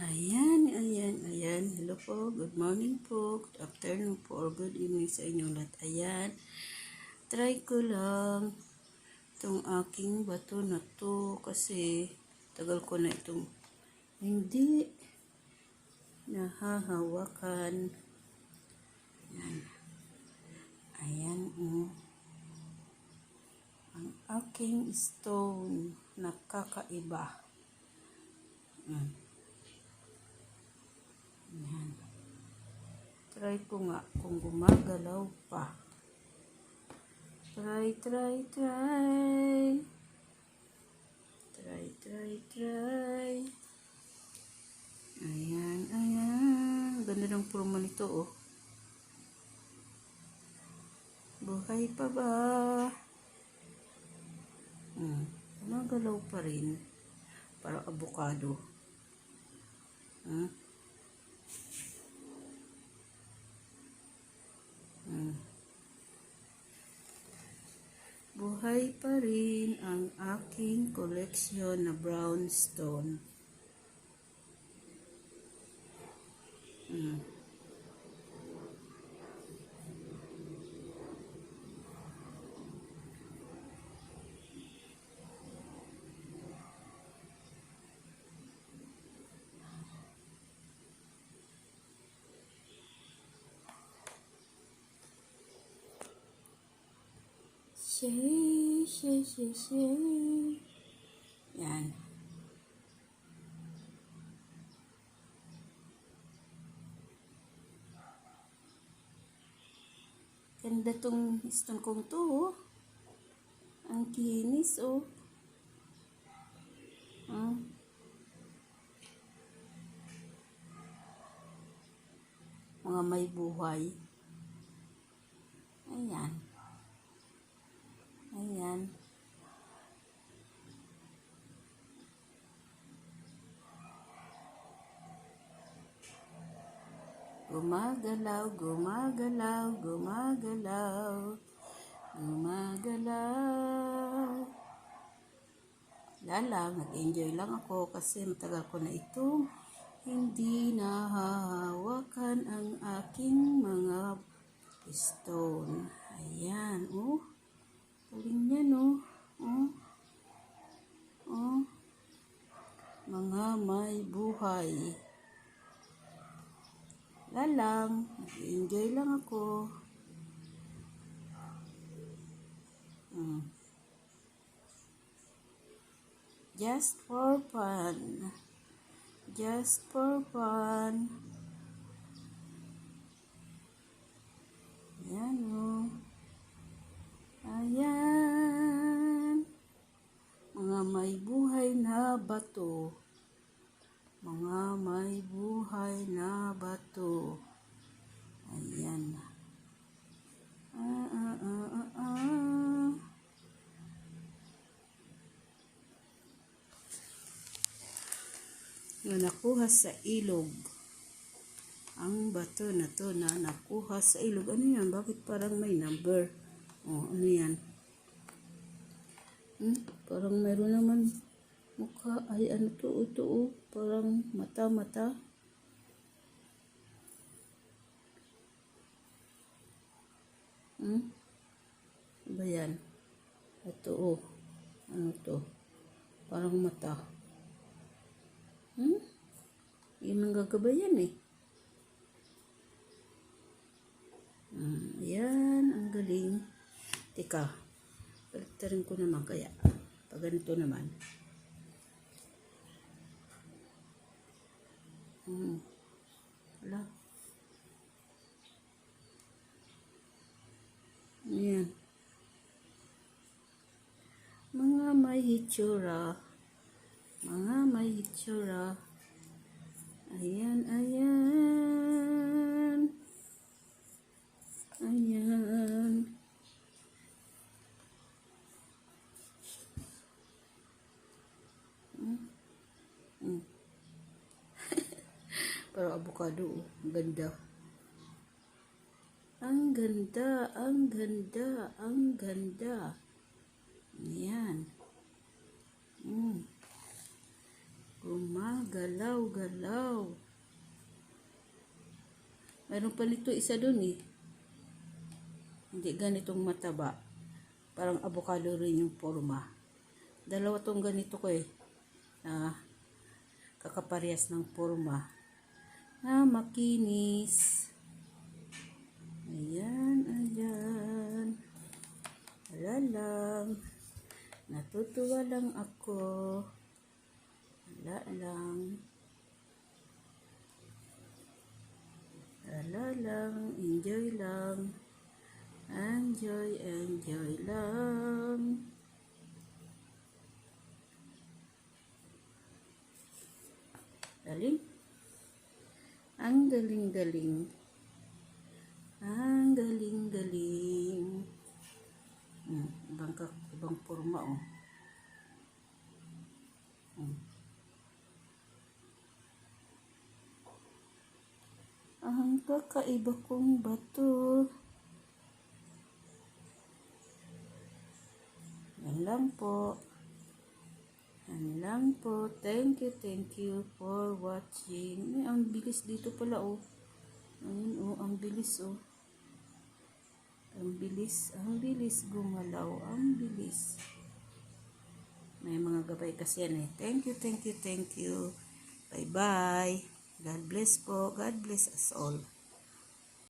Ayan. Hello po, good morning po, good afternoon po, or good evening sa inyong lahat. Ayan, try ko lang itong aking bato na to kasi tagal ko na itong hindi nahahawakan. Ayan, ang aking stone nakakaiba. Ayan. Try ko nga kung gumagalaw pa. Try. Ayan. Ganda ng promo nito, oh. Buhay pa ba? Gumagalaw pa rin. Parang avocado. Buhay pa rin ang aking koleksyon na brown stone. Shay. Yan. Ganda tong stone kong to, oh. Ang kinis, oh. Mga may buhay. Ayan. Gumagalaw. Lang, nag-enjoy lang ako kasi matagal ko na itong hindi nahahawakan ang aking mga stone. Ayan, oh. Galing yan, oh. Mga may buhay. Lang, nag-enjoy lang ako. Just for fun. Ayan, oh. Ayan. Mga may buhay na bato. Ayan. Nakuha sa ilog. Ang bato na to na nakuha sa ilog. Ano yan? Bakit parang may number? Oh, ano yan? Parang meron naman mukha. Ay, ano to? Ito, oh. Parang mata. Ano ba yan? Ito, oh. Ano to? Parang mata. Yun ang gagabayan, eh. Ayan, ang galing. Teka, baliktarin ko naman kaya. Pag ganito naman. Wala. Ayan. Mga may hitsura. Ayan. Parang avocado, oh. Ang ganda. Ayan. gumagalaw-galaw. Mayroon pa nito isa dun eh. Hindi ganitong mataba. Parang avocado rin yung forma. Dalawa tong ganito ko eh. Kakaparehas ng forma. Makinis. Ayan, ayan. Wala lang. Natutuwa lang ako. Wala lang. Wala lang. Enjoy lang. Enjoy, enjoy lang. Galing. Ang galing-galing. Ang galing-galing. Ibang forma oh. Ang kakaiba kong bato. Yan lang po. Yan lang po. Thank you for watching. Ang bilis dito pala oh. Ayun oh, ang bilis oh. Ang bilis gumalaw. Ang bilis. May mga gabay kasi yan eh. Thank you. Bye-bye. God bless po. God bless us all.